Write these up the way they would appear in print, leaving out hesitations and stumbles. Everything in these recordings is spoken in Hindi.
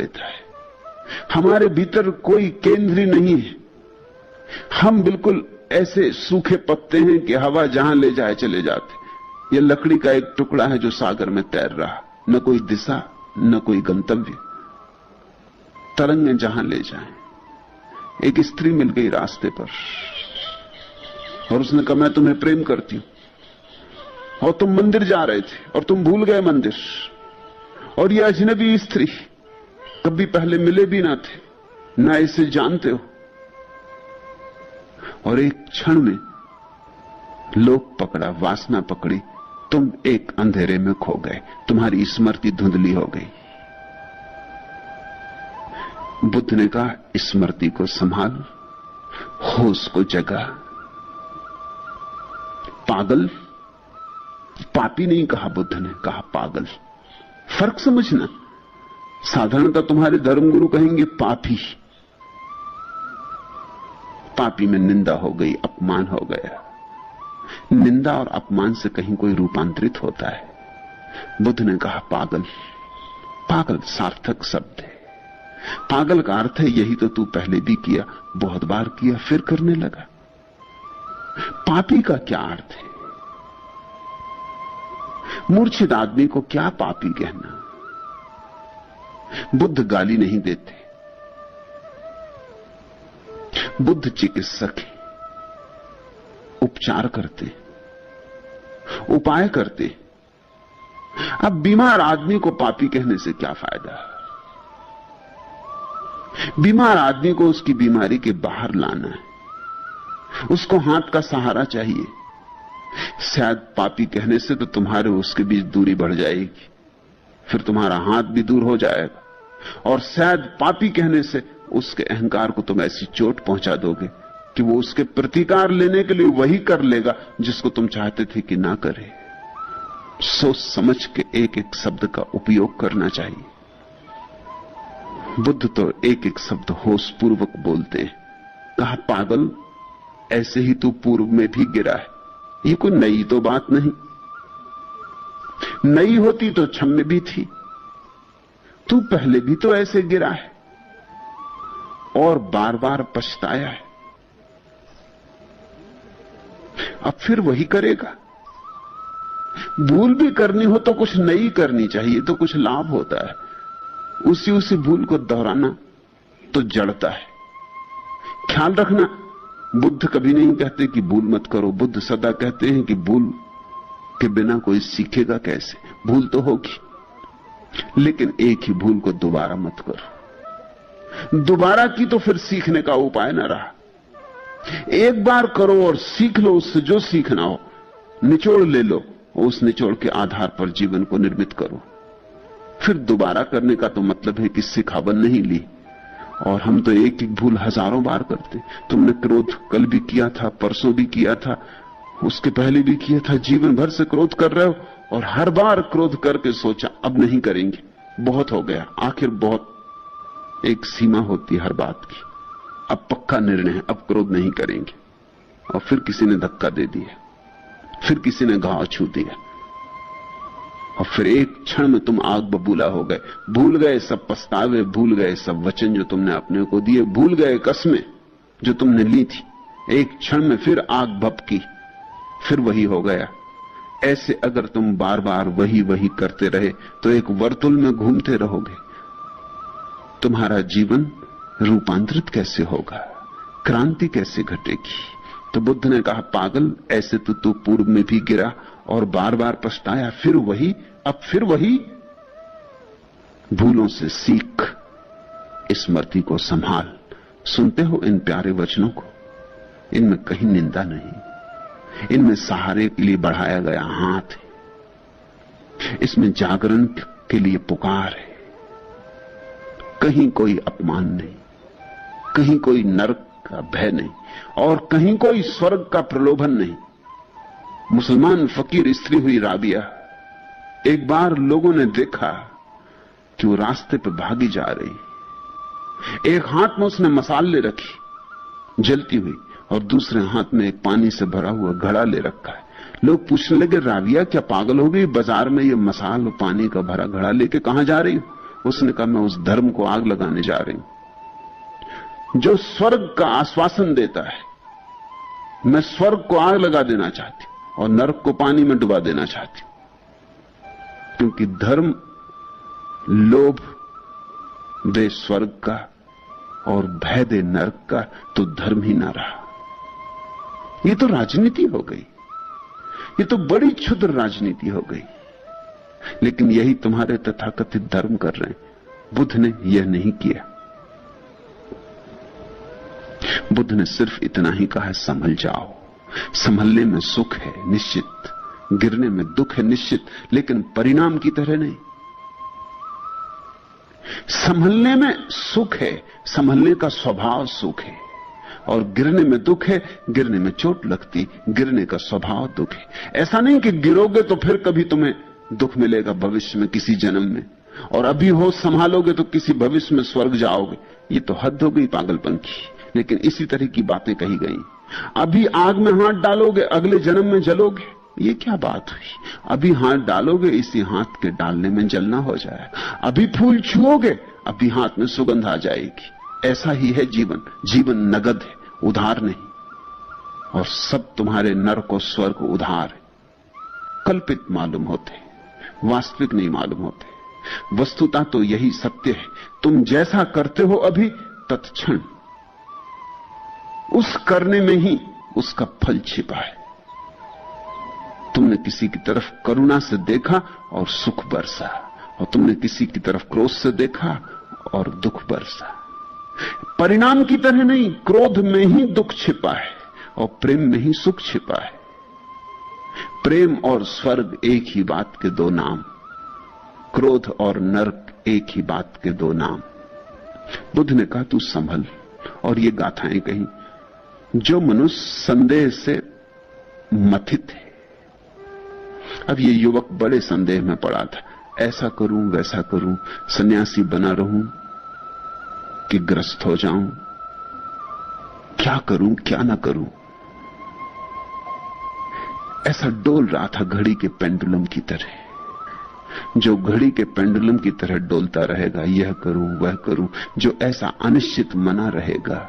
लेता है। हमारे भीतर कोई केंद्र नहीं है। हम बिल्कुल ऐसे सूखे पत्ते हैं कि हवा जहां ले जाए चले जाते। यह लकड़ी का एक टुकड़ा है जो सागर में तैर रहा, न कोई दिशा न कोई गंतव्य, तरंगें जहां ले जाएं। एक स्त्री मिल गई रास्ते पर और उसने कहा मैं तुम्हें प्रेम करती हूं। और तुम मंदिर जा रहे थे और तुम भूल गए मंदिर, और यह अजनबी स्त्री, कभी पहले मिले भी ना थे, ना इसे जानते हो, और एक क्षण में लोभ पकड़ा, वासना पकड़ी, तुम एक अंधेरे में खो गए, तुम्हारी स्मृति धुंधली हो गई। बुद्ध ने कहा स्मृति को संभाल, होश को जगा। पागल, पापी नहीं कहा बुद्ध ने, कहा पागल। फर्क समझना। साधारणतः तुम्हारे धर्मगुरु कहेंगे पापी। पापी में निंदा हो गई, अपमान हो गया। निंदा और अपमान से कहीं कोई रूपांतरित होता है। बुद्ध ने कहा पागल। पागल सार्थक शब्द है। पागल का अर्थ है यही तो तू पहले भी किया, बहुत बार किया, फिर करने लगा। पापी का क्या अर्थ है? मूर्छित आदमी को क्या पापी कहना? बुद्ध गाली नहीं देते। बुद्ध चिकित्सक है, उपचार करते, उपाय करते। अब बीमार आदमी को पापी कहने से क्या फायदा? बीमार आदमी को उसकी बीमारी के बाहर लाना है, उसको हाथ का सहारा चाहिए। शायद पापी कहने से तो तुम्हारे उसके बीच दूरी बढ़ जाएगी, फिर तुम्हारा हाथ भी दूर हो जाएगा, और शायद पापी कहने से उसके अहंकार को तुम ऐसी चोट पहुंचा दोगे कि वो उसके प्रतिकार लेने के लिए वही कर लेगा जिसको तुम चाहते थे कि ना करे। सोच समझ के एक एक शब्द का उपयोग करना चाहिए। बुद्ध तो एक एक शब्द होश पूर्वक बोलते हैं। कहा पागल, ऐसे ही तू पूर्व में भी गिरा है, ये कोई नई तो बात नहीं। नई होती तो क्षम में भी थी। तू पहले भी तो ऐसे गिरा है और बार बार पछताया है, अब फिर वही करेगा। भूल भी करनी हो तो कुछ नई करनी चाहिए, तो कुछ लाभ होता है। उसी भूल को दोहराना तो जड़ता है। ख्याल रखना, बुद्ध कभी नहीं कहते कि भूल मत करो। बुद्ध सदा कहते हैं कि भूल के बिना कोई सीखेगा कैसे? भूल तो होगी, लेकिन एक ही भूल को दोबारा मत करो। दोबारा की तो फिर सीखने का उपाय न रहा। एक बार करो और सीख लो, उससे जो सीखना हो निचोड़ ले लो, उस निचोड़ के आधार पर जीवन को निर्मित करो। फिर दोबारा करने का तो मतलब है कि सिखावन नहीं ली। और हम तो एक एक भूल हजारों बार करते। तुमने क्रोध कल भी किया था, परसों भी किया था, उसके पहले भी किया था, जीवन भर से क्रोध कर रहे हो, और हर बार क्रोध करके सोचा अब नहीं करेंगे, बहुत हो गया। आखिर बहुत एक सीमा होती है हर बात की। अब पक्का निर्णय है, अब क्रोध नहीं करेंगे, और फिर किसी ने धक्का दे दिया, फिर किसी ने घाव छू दिया, और फिर एक क्षण में तुम आग बबूला हो गए। भूल गए सब पछतावे, भूल गए सब वचन जो तुमने अपने को दिए, भूल गए कस्में जो तुमने ली थी। एक क्षण में फिर आग भभकी, फिर वही हो गया। ऐसे अगर तुम बार बार वही वही करते रहे तो एक वर्तुल में घूमते रहोगे। तुम्हारा जीवन रूपांतरित कैसे होगा? क्रांति कैसे घटेगी? तो बुद्ध ने कहा पागल, ऐसे तो तू पूर्व में भी गिरा और बार बार पछताया, फिर वही, अब फिर वही। भूलों से सीख, स्मृति को संभाल। सुनते हो इन प्यारे वचनों को? इनमें कहीं निंदा नहीं, इनमें सहारे के लिए बढ़ाया गया हाथ है, इसमें जागरण के लिए पुकार है। कहीं कोई अपमान नहीं, कहीं कोई नरक का भय नहीं, और कहीं कोई स्वर्ग का प्रलोभन नहीं। मुसलमान फकीर स्त्री हुई राबिया, एक बार लोगों ने देखा कि वो रास्ते पर भागी जा रही। एक हाथ में उसने मसाल ले रखी जलती हुई, और दूसरे हाथ में एक पानी से भरा हुआ घड़ा ले रखा है। लोग पूछने लगे, राबिया क्या पागल हो गई? बाजार में ये मसाल और पानी का भरा घड़ा लेके कहां जा रही हो? उसने कहा मैं उस धर्म को आग लगाने जा रही हूं जो स्वर्ग का आश्वासन देता है। मैं स्वर्ग को आग लगा देना चाहती और नरक को पानी में डुबा देना चाहती, क्योंकि धर्म लोभ दे स्वर्ग का और भय दे नरक का, तो धर्म ही ना रहा। ये तो राजनीति हो गई, ये तो बड़ी क्षुद्र राजनीति हो गई। लेकिन यही तुम्हारे तथाकथित धर्म कर रहे हैं। बुद्ध ने यह नहीं किया। बुद्ध ने सिर्फ इतना ही कहा, संभल जाओ। संभलने में सुख है निश्चित, गिरने में दुख है निश्चित, लेकिन परिणाम की तरह नहीं। संभलने में सुख है, संभलने का स्वभाव सुख है, और गिरने में दुख है, गिरने में चोट लगती, गिरने का स्वभाव दुख है। ऐसा नहीं कि गिरोगे तो फिर कभी तुम्हें दुख मिलेगा भविष्य में किसी जन्म में, और अभी होश संभालोगे तो किसी भविष्य में स्वर्ग जाओगे। ये तो हद हो गई पागलपन की। लेकिन इसी तरह की बातें कही गई। अभी आग में हाथ डालोगे अगले जन्म में जलोगे, ये क्या बात हुई? अभी हाथ डालोगे इसी हाथ के डालने में जलना हो जाएगा। अभी फूल छुओगे अभी हाथ में सुगंध आ जाएगी। ऐसा ही है जीवन। जीवन नगद है, उधार नहीं। और सब तुम्हारे नरक और स्वर्ग उधार है, कल्पित मालूम होते, वास्तविक नहीं मालूम होते। वस्तुतः तो यही सत्य है। तुम जैसा करते हो अभी तत्क्षण उस करने में ही उसका फल छिपा है। तुमने किसी की तरफ करुणा से देखा और सुख बरसा, और तुमने किसी की तरफ क्रोध से देखा और दुख बरसा। परिणाम की तरह नहीं, क्रोध में ही दुख छिपा है और प्रेम में ही सुख छिपा है। प्रेम और स्वर्ग एक ही बात के दो नाम, क्रोध और नरक एक ही बात के दो नाम। बुद्ध ने कहा तू संभल, और ये गाथाएं कही। जो मनुष्य संदेह से मथित है, अब ये युवक बड़े संदेह में पड़ा था, ऐसा करूं वैसा करूं, सन्यासी बना रहूं कि ग्रस्त हो जाऊं, क्या करूं क्या ना करूं। ऐसा डोल रहा था घड़ी के पेंडुलम की तरह। जो घड़ी के पेंडुलम की तरह डोलता रहेगा, यह करूं वह करूं, जो ऐसा अनिश्चित मना रहेगा,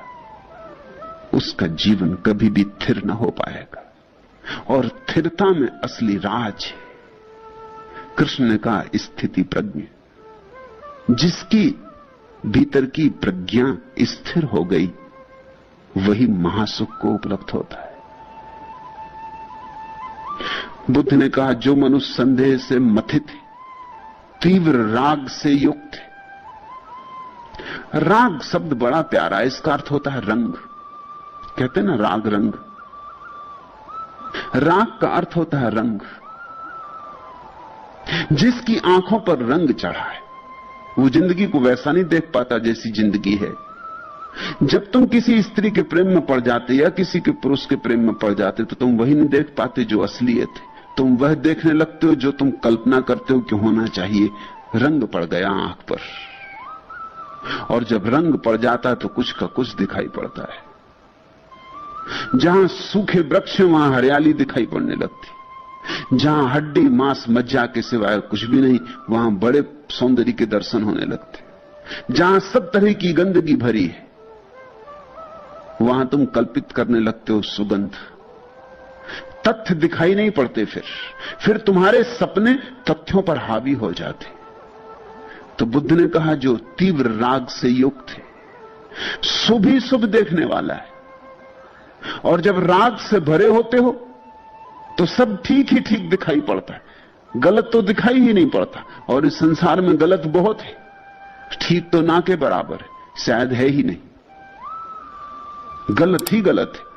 उसका जीवन कभी भी स्थिर न हो पाएगा। और स्थिरता में असली राज है। कृष्ण ने कहा स्थिति प्रज्ञ, जिसकी भीतर की प्रज्ञा स्थिर हो गई वही महासुख को उपलब्ध होता है। बुद्ध ने कहा जो मनुष्य संदेह से मथित है, तीव्र राग से युक्त है। राग शब्द बड़ा प्यारा है, इसका अर्थ होता है रंग। कहते ना राग रंग, राग का अर्थ होता है रंग। जिसकी आंखों पर रंग चढ़ा है वो जिंदगी को वैसा नहीं देख पाता जैसी जिंदगी है। जब तुम किसी स्त्री के प्रेम में पड़ जाते या किसी के पुरुष के प्रेम में पड़ जाते तो तुम वही नहीं देख पाते जो असलियत है। तुम वह देखने लगते हो जो तुम कल्पना करते हो कि होना चाहिए। रंग पड़ गया आंख पर, और जब रंग पड़ जाता है तो कुछ का कुछ दिखाई पड़ता है। जहां सूखे वृक्ष वहां हरियाली दिखाई पड़ने लगती। जहां हड्डी मांस मज्जा के सिवाय कुछ भी नहीं, वहां बड़े सौंदर्य के दर्शन होने लगते। जहां सब तरह की गंदगी भरी है वहां तुम कल्पित करने लगते हो सुगंध। तथ्य दिखाई नहीं पड़ते। फिर तुम्हारे सपने तथ्यों पर हावी हो जाते। तो बुद्ध ने कहा जो तीव्र राग से युक्त है, शुभ ही शुभ देखने वाला है। और जब राग से भरे होते हो तो सब ठीक ही ठीक दिखाई पड़ता है, गलत तो दिखाई ही नहीं पड़ता। और इस संसार में गलत बहुत है, ठीक तो ना के बराबर है, शायद है ही नहीं। गलत ही गलत है।